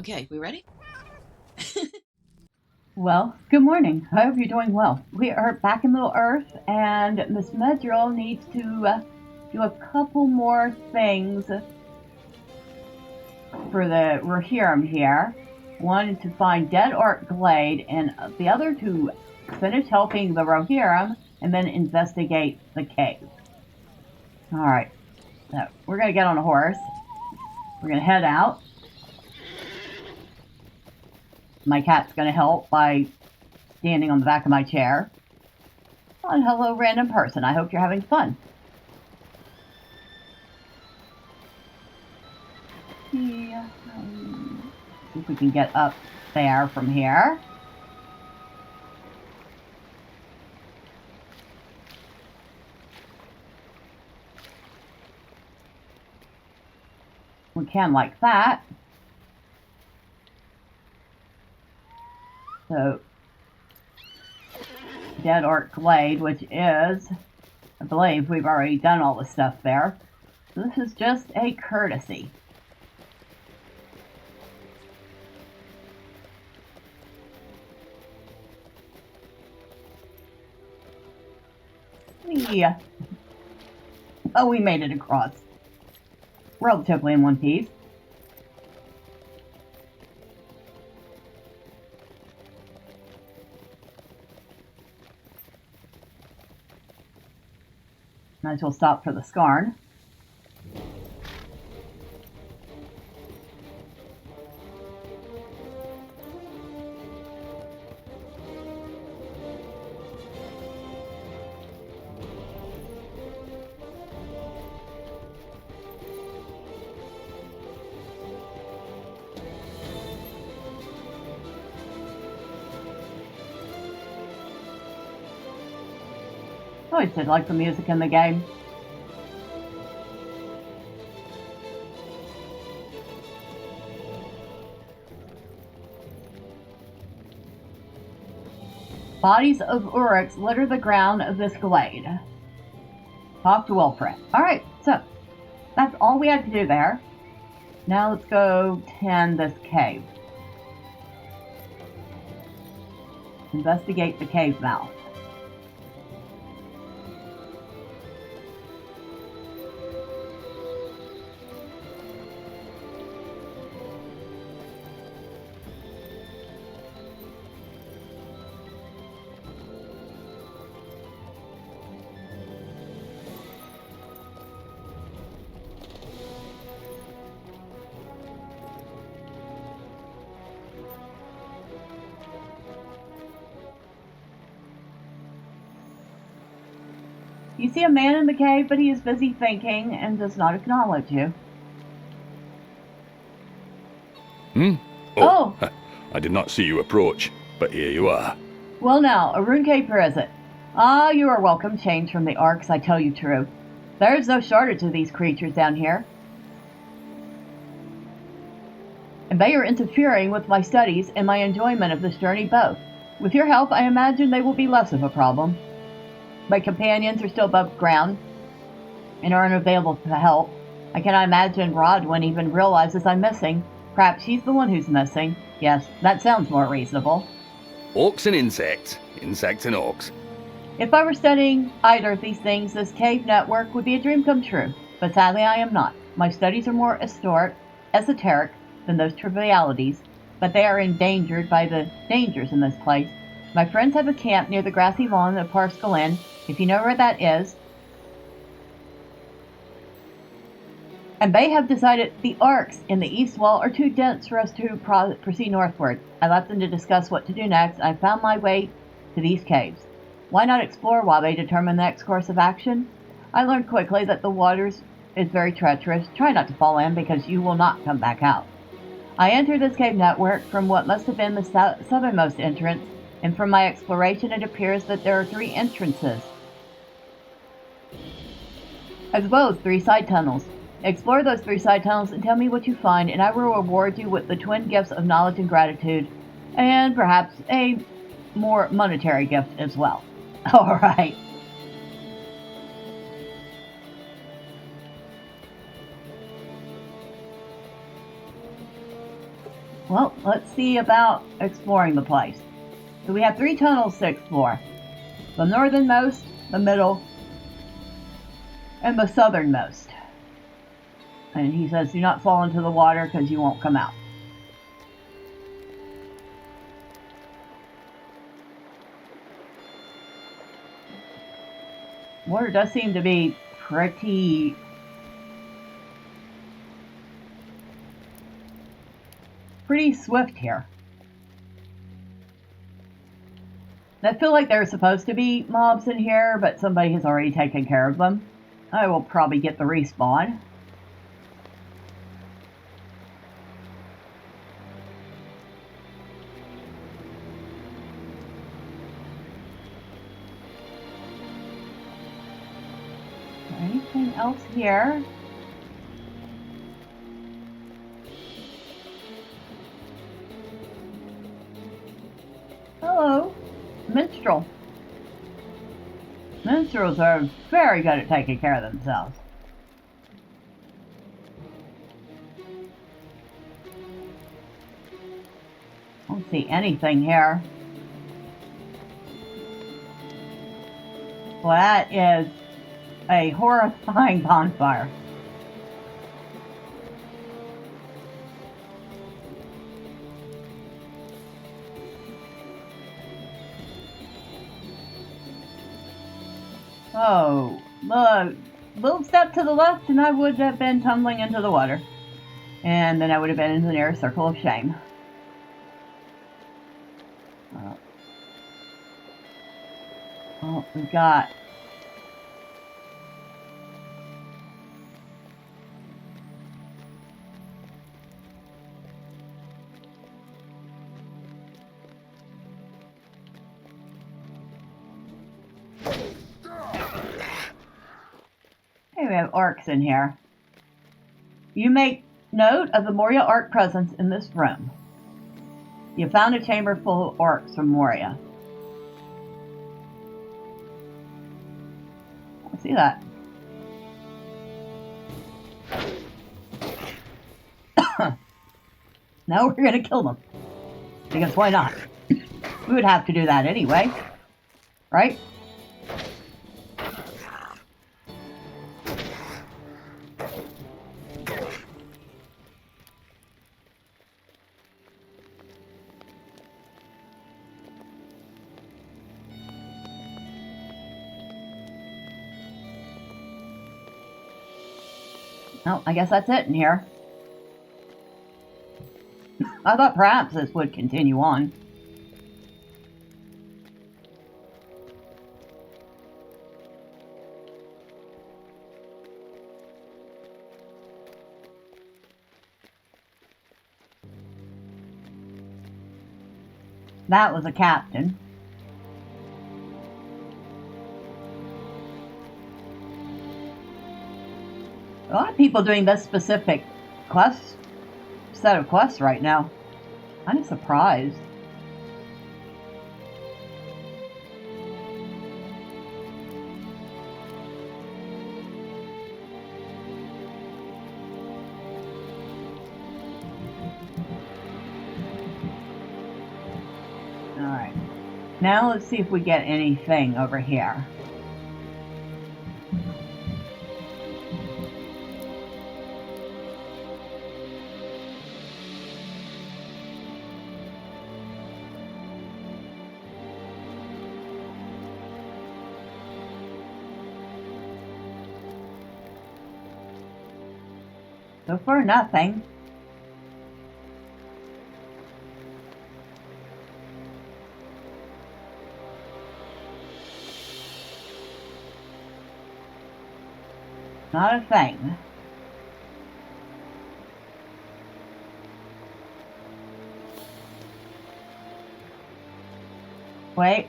Okay, we ready? Well, good morning. I hope you're doing well. We are back in Middle Earth, and Miss Medrielle needs to do a couple more things for the Rohirrim here. One to find Dead Orc Glade, and the other to finish helping the Rohirrim and then investigate the cave. All right, so we're going to get on a horse. We're going to head out. My cat's going to help by standing on the back of my chair. And hello, random person. I hope you're having fun. Yeah. See if we can get up there from here. We can like that. So, Dead Orc Glade, which is, I believe we've already done all the stuff there. So this is just a courtesy. Yeah. Oh, we made it across. Relatively in one piece. Might as well stop for the scarn. I always did like the music in the game. Bodies of Orcs litter the ground of this glade. Talk to Wilfred. Alright, so that's all we had to do there. Now let's go tend this cave. Investigate the cave mouth. You see a man in the cave, but he is busy thinking and does not acknowledge you. Oh, I did not see you approach, but here you are. Well now, a rune cave is it? Ah, you are welcome, change from the Orcs, I tell you true. There is no shortage of these creatures down here. And they are interfering with my studies and my enjoyment of this journey both. With your help, I imagine they will be less of a problem. My companions are still above ground and are unavailable to help. I cannot imagine Rodwin even realizes I'm missing. Perhaps she's the one who's missing. Yes, that sounds more reasonable. Orcs and insects. Insects and orcs. If I were studying either of these things, this cave network would be a dream come true. But sadly, I am not. My studies are more esoteric than those trivialities, but they are endangered by the dangers in this place. My friends have a camp near the grassy lawn of Parth Galen, if you know where that is. And they have decided the Orcs in the east wall are too dense for us to proceed northward. I left them to discuss what to do next. I found my way to these caves. Why not explore while they determine the next course of action? I learned quickly that the waters is very treacherous. Try not to fall in because you will not come back out. I entered this cave network from what must have been the southernmost entrance, and from my exploration it appears that there are 3 entrances, as well as 3 side tunnels. Explore those 3 side tunnels and tell me what you find, and I will reward you with the twin gifts of knowledge and gratitude, and perhaps a more monetary gift as well. Alright. Well, let's see about exploring the place. So we have 3 tunnels to explore. The northernmost, the middle, and the southernmost. And he says, do not fall into the water because you won't come out. Water does seem to be pretty swift here. I feel like there are supposed to be mobs in here, but somebody has already taken care of them. I will probably get the respawn. Anything else here? Hello, minstrel. Minstrels are very good at taking care of themselves. I don't see anything here. Well, that is a horrifying bonfire. Oh, look, little step to the left and I would have been tumbling into the water. And then I would have been in the nearest circle of shame. Oh, we've got... Hey, we have orcs in here. You make note of the Moria orc presence in this room. You found a chamber full of orcs from Moria. I see that. Now we're gonna kill them. Because why not? We would have to do that anyway. Right? Oh, I guess that's it in here. I thought perhaps this would continue on. That was a captain. A lot of people doing this specific set of quests right now. I'm surprised. Alright. Now let's see if we get anything over here. So far, nothing. Not a thing. Wait.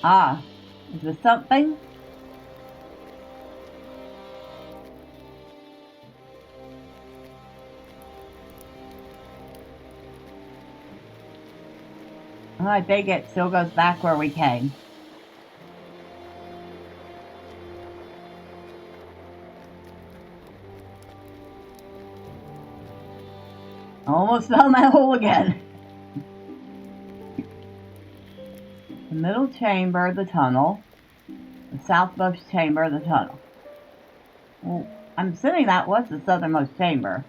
Ah, is this something? Oh, I think it still goes back where we came. Almost fell in that hole again. The middle chamber of the tunnel. The southmost chamber of the tunnel. Well, I'm assuming that was the southernmost chamber.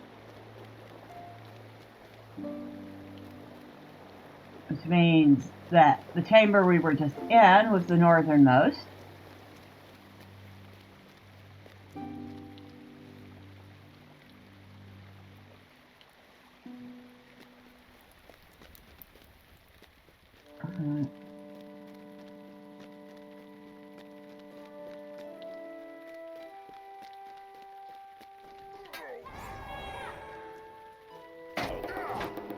Which means that the chamber we were just in was the northernmost.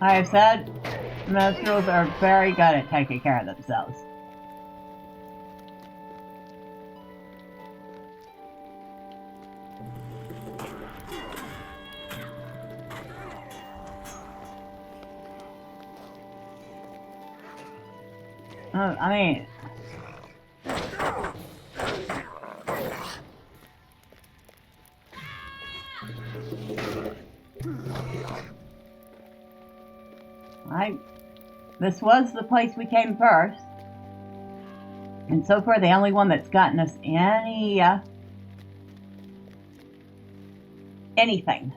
I have said, minstrels are very good at taking care of themselves. I mean... This was the place we came first. And so far, the only one that's gotten us anything.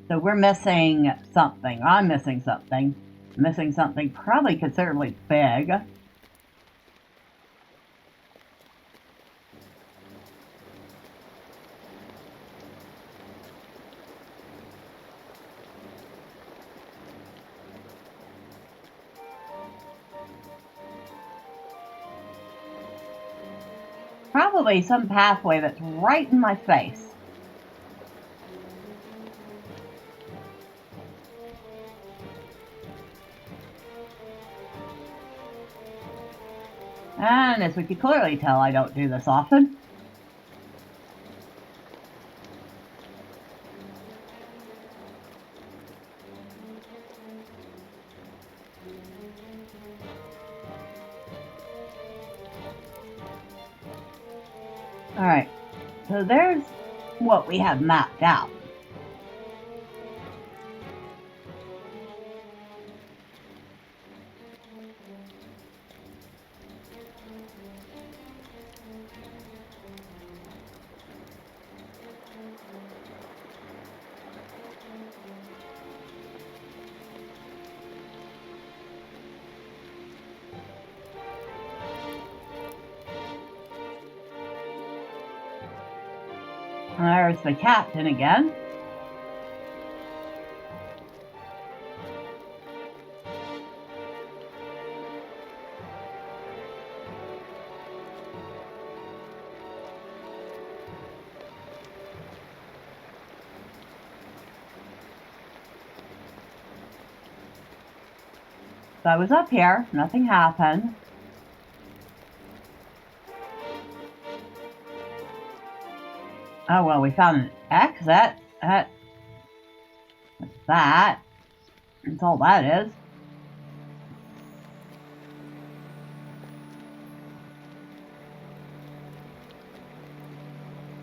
So we're missing something. I'm missing something. Missing something probably considerably big. Probably some pathway that's right in my face. And as we can clearly tell, I don't do this often. Alright, so there's what we have mapped out. There's the captain again. So I was up here, nothing happened. Oh, well, we found an exit. What's that? That's all that is.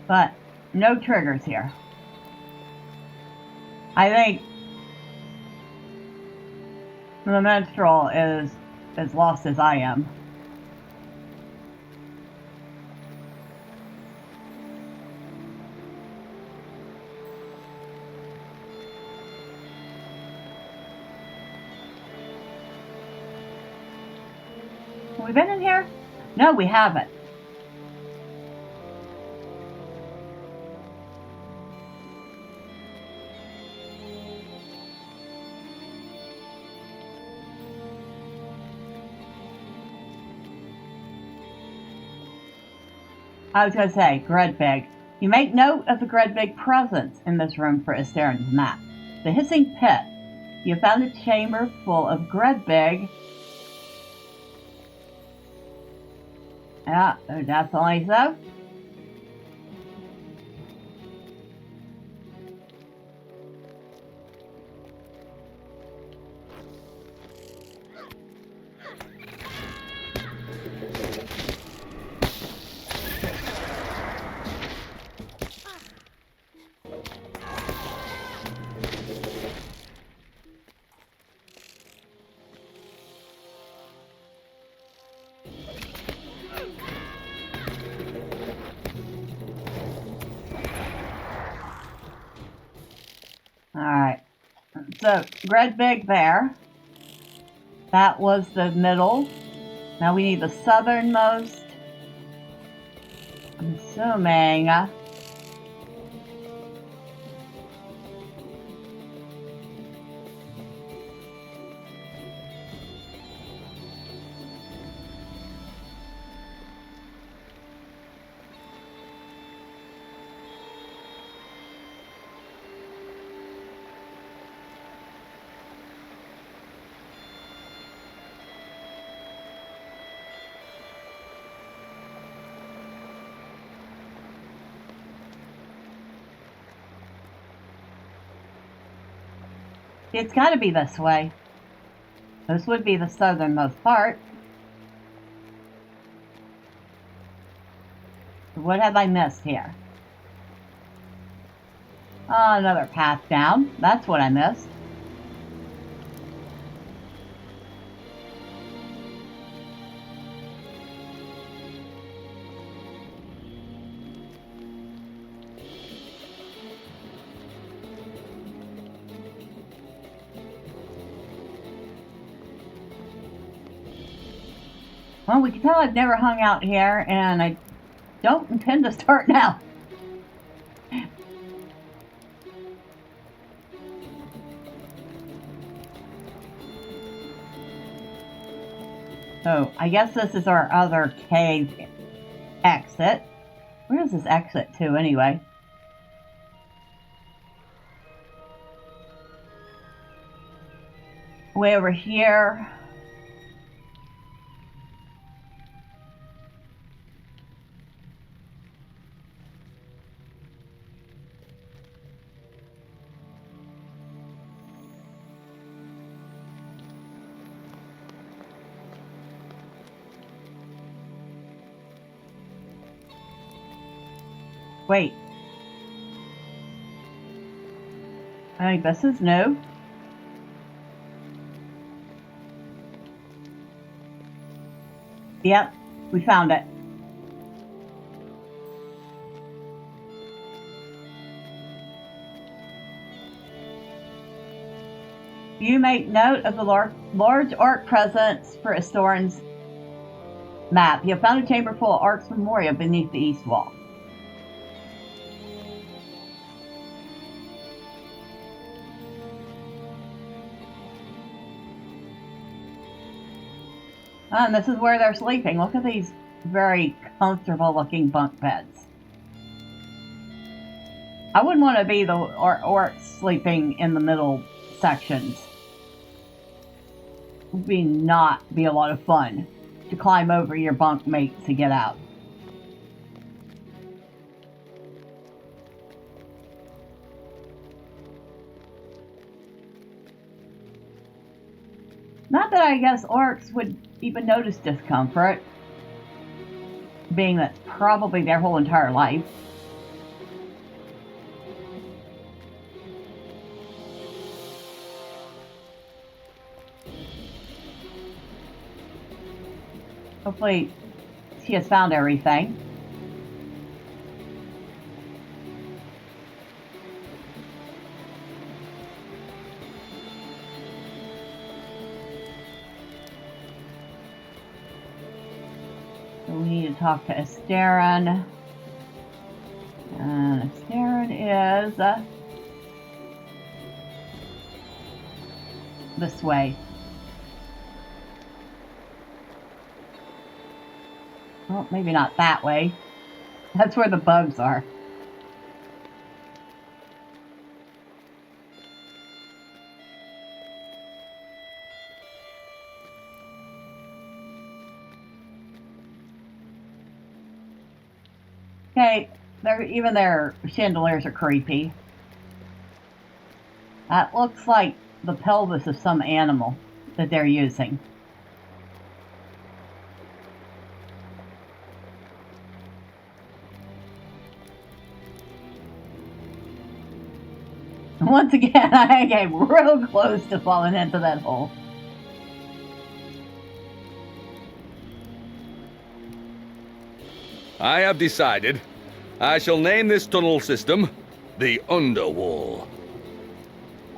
But no triggers here. I think the minstrel is as lost as I am. Have we been in here? No, we haven't. I was going to say, Gredbig. You make note of the Gredbig presence in this room for Isteron's map. The hissing pit. You found a chamber full of Gredbig. Yeah, definitely so. So, Gredbig there. That was the middle. Now we need the southernmost. I'm assuming. It's got to be this way. This would be the southernmost part. What have I missed here? Oh, another path down. That's what I missed. Well, we can tell I've never hung out here, and I don't intend to start now. So, I guess this is our other cave exit. Where does this exit to, anyway? Way over here. Wait. I think this is new. Yep, we found it. You make note of the large orc presence for Isteron's map. You have found a chamber full of orcs memorial beneath the east wall. And this is where they're sleeping. Look at these very comfortable looking bunk beds. I wouldn't want to be the orcs sleeping in the middle sections. It would not be a lot of fun to climb over your bunk mate to get out. Not that I guess orcs would even notice discomfort, being that's probably their whole entire life. Hopefully she has found everything. We need to talk to Isteron. And Isteron is this way. Well, maybe not that way. That's where the bugs are. Okay, even their chandeliers are creepy. That looks like the pelvis of some animal that they're using. Once again, I came real close to falling into that hole. I have decided. I shall name this tunnel system the Underwall.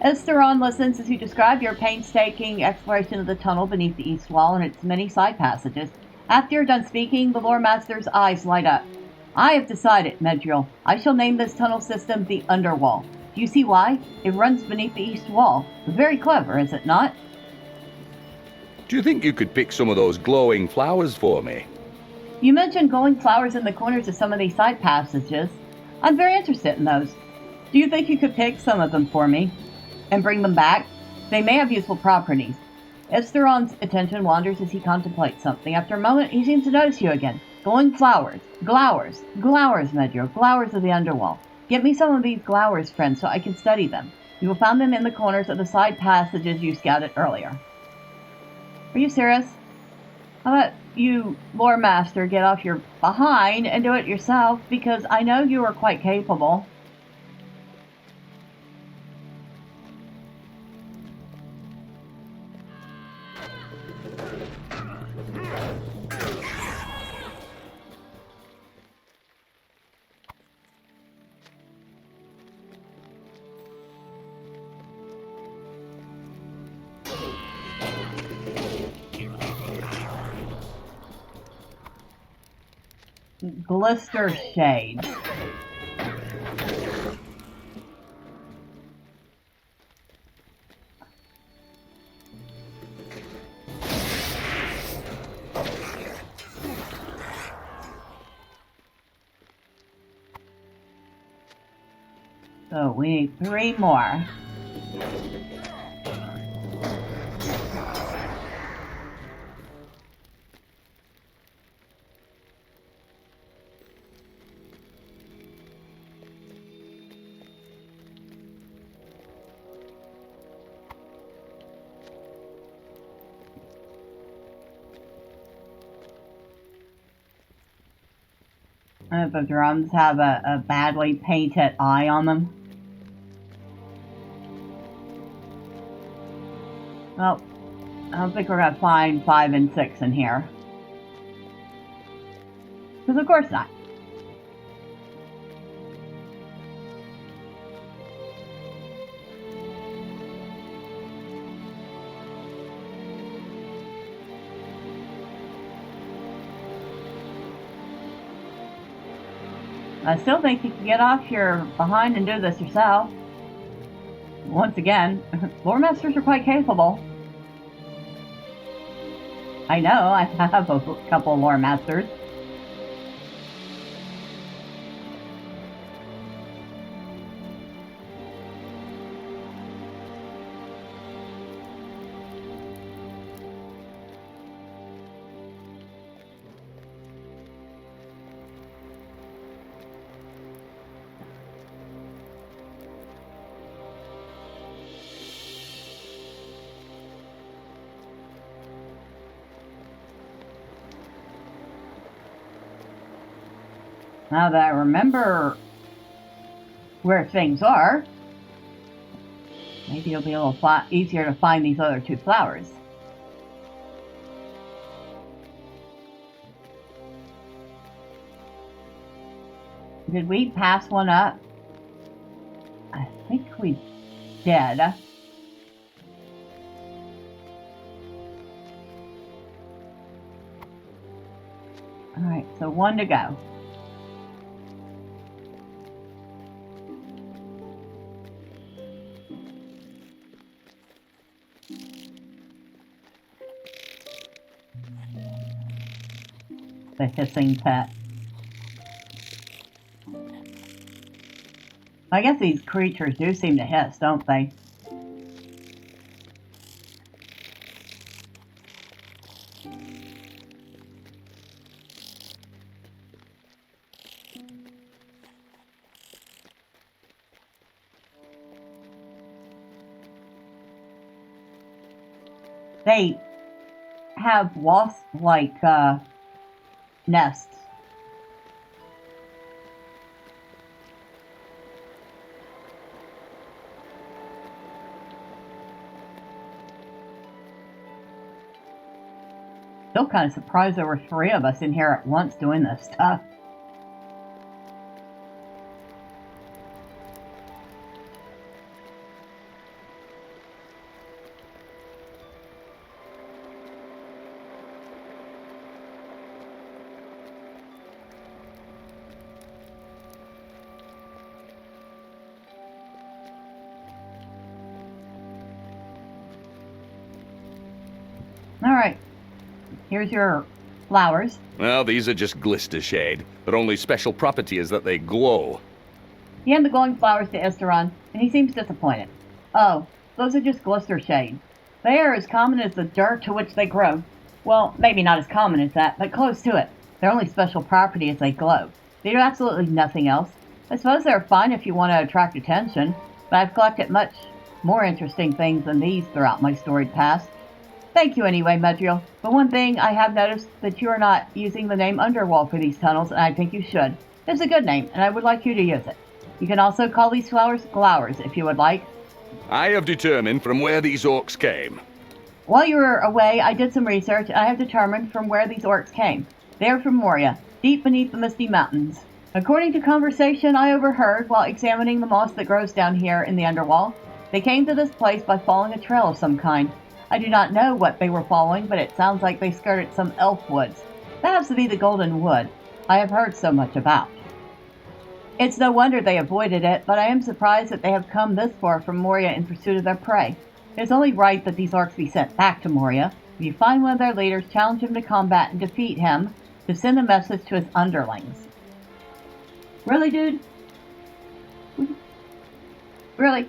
Isteron listens as you describe your painstaking exploration of the tunnel beneath the east wall and its many side passages. After you're done speaking, the loremaster's eyes light up. I have decided, Medrielle. I shall name this tunnel system the Underwall. Do you see why? It runs beneath the east wall. Very clever, is it not? Do you think you could pick some of those glowing flowers for me? You mentioned glowing flowers in the corners of some of these side passages. I'm very interested in those. Do you think you could pick some of them for me and bring them back? They may have useful properties. Isteron's attention wanders as he contemplates something. After a moment, he seems to notice you again. Glowing flowers. Glowers. Glowers, Medrielle. Glowers of the Underwall. Get me some of these glowers, friend, so I can study them. You will find them in the corners of the side passages you scouted earlier. Are you serious? How about you, loremaster, get off your behind and do it yourself, because I know you are quite capable. Glister shade. So we need 3 more. The drums have a badly painted eye on them. Well, I don't think we're going to find 5 and 6 in here. Because of course not. I still think you can get off your behind and do this yourself. Once again, loremasters are quite capable. I know, I have a couple of loremasters. Now that I remember where things are, maybe it'll be a little easier to find these other 2 flowers. Did we pass one up? I think we did. Alright, so 1 to go. The hissing pet. I guess these creatures do seem to hiss, don't they? They have wasp-like nests. Still kind of surprised there were 3 of us in here at once doing this stuff. Alright, here's your flowers. Well, these are just glister shade. Their only special property is that they glow. He handed the glowing flowers to Isteron, and he seems disappointed. Oh, those are just glister shade. They are as common as the dirt to which they grow. Well, maybe not as common as that, but close to it. Their only special property is they glow. They do absolutely nothing else. I suppose they're fine if you want to attract attention, but I've collected much more interesting things than these throughout my storied past. Thank you anyway, Medrielle. But one thing I have noticed that you are not using the name Underwall for these tunnels, and I think you should. It's a good name, and I would like you to use it. You can also call these flowers glowers if you would like. I have determined from where these orcs came. While you were away, I did some research, and I have determined from where these orcs came. They are from Moria, deep beneath the Misty Mountains. According to conversation I overheard while examining the moss that grows down here in the Underwall, they came to this place by following a trail of some kind. I do not know what they were following, but it sounds like they skirted some elf woods. That has to be the Golden Wood I have heard so much about. It's no wonder they avoided it, but I am surprised that they have come this far from Moria in pursuit of their prey. It is only right that these orcs be sent back to Moria. If you find one of their leaders, challenge him to combat and defeat him to send a message to his underlings. Really, dude? Really?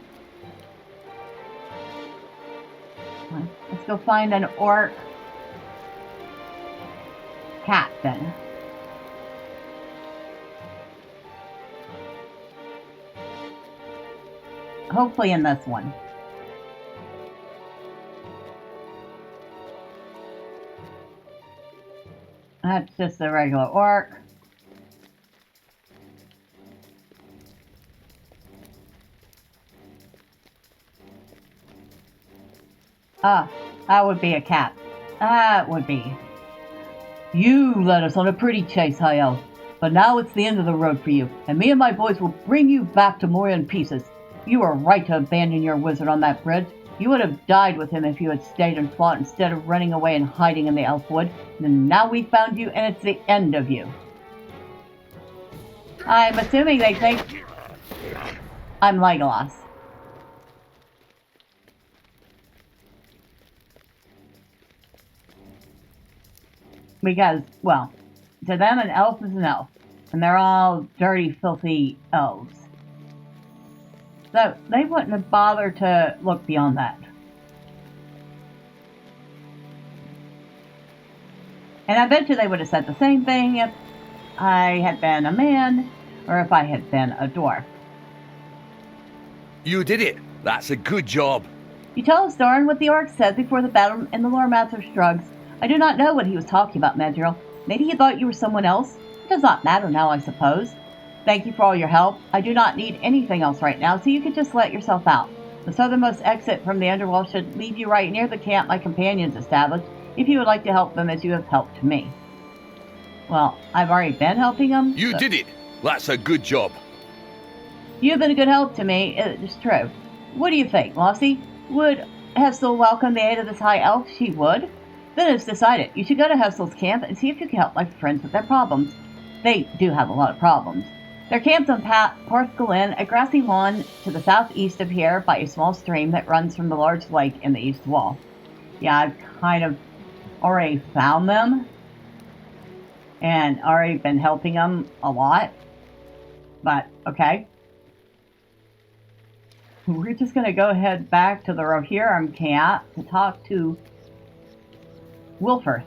Let's go find an orc cat then. Hopefully in this one. That's just a regular orc. Ah, that would be a cat. That would be. You led us on a pretty chase, High Elf. But now it's the end of the road for you, and me and my boys will bring you back to Moria in pieces. You were right to abandon your wizard on that bridge. You would have died with him if you had stayed and fought instead of running away and hiding in the Elfwood. And now we found you, and it's the end of you. I'm assuming they think I'm Legolas. Because, well, to them an elf is an elf. And they're all dirty, filthy elves. So they wouldn't have bothered to look beyond that. And I bet you they would have said the same thing if I had been a man or if I had been a dwarf. You did it. That's a good job. You tell Isteron what the orc said before the battle, and the loremaster shrugs. I do not know what he was talking about, Medrielle. Maybe he thought you were someone else? It does not matter now, I suppose. Thank you for all your help. I do not need anything else right now, so you can just let yourself out. The southernmost exit from the Underwall should leave you right near the camp my companions established, if you would like to help them as you have helped me. Well, I've already been helping them. You did it. That's a good job. You've been a good help to me, it's true. What do you think, Lossie? Would Hestel welcome the aid of this high elf? She would. Then it's decided. You should go to Hestel's camp and see if you can help my friends with their problems. They do have a lot of problems. They're camped on Parth Galen, a grassy lawn to the southeast of here by a small stream that runs from the large lake in the east wall. Yeah, I've kind of already found them and already been helping them a lot. But, okay. We're just going to go ahead back to the Rohirrim camp to talk to Wilford.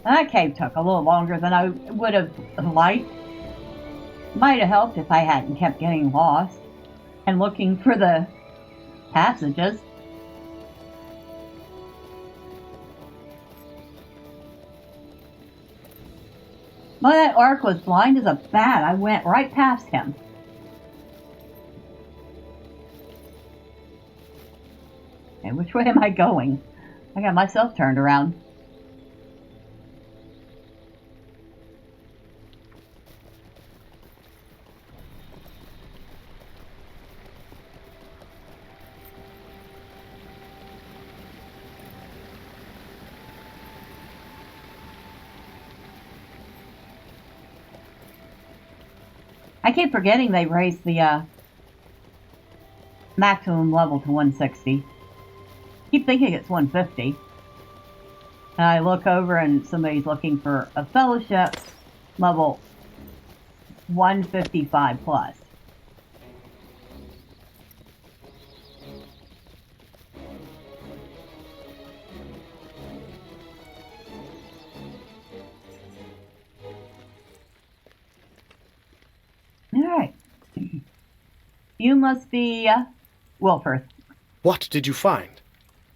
That cave took a little longer than I would have liked. Might have helped if I hadn't kept getting lost and looking for the passages. Well, that orc was blind as a bat. I went right past him. And which way am I going? I got myself turned around. I keep forgetting they raised the maximum level to 160. Keep thinking it's 150. And I look over and somebody's looking for a fellowship level 155 plus. Alright. You must be Wilford. What did you find?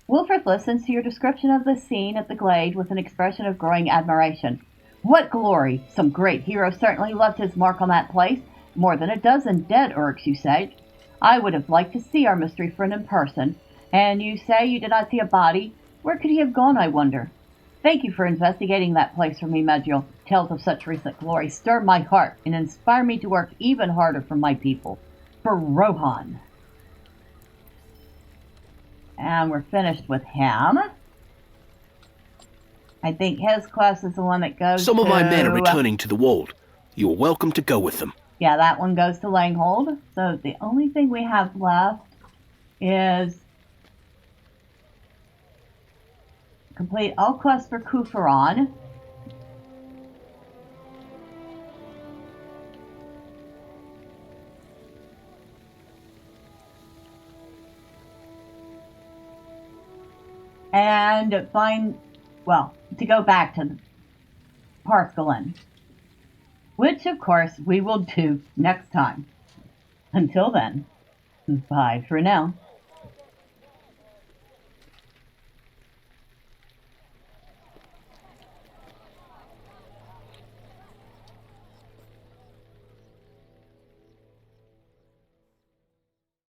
Wilford listens to your description of the scene at the glade with an expression of growing admiration. What glory! Some great hero certainly left his mark on that place. More than a dozen dead Orcs, you say. I would have liked to see our mystery friend in person. And you say you did not see a body? Where could he have gone, I wonder? Thank you for investigating that place for me, Medrielle. Tales of such recent glory stir my heart and inspire me to work even harder for my people. For Rohan. And we're finished with him. I think his quest is the one that goes Some to... of my men are returning to the Wold. You are welcome to go with them. Yeah, that one goes to Langhold. So the only thing we have left is complete all quests for Kufaron. And find, well, to go back to Parth Galen, which of course we will do next time. Until then, bye for now.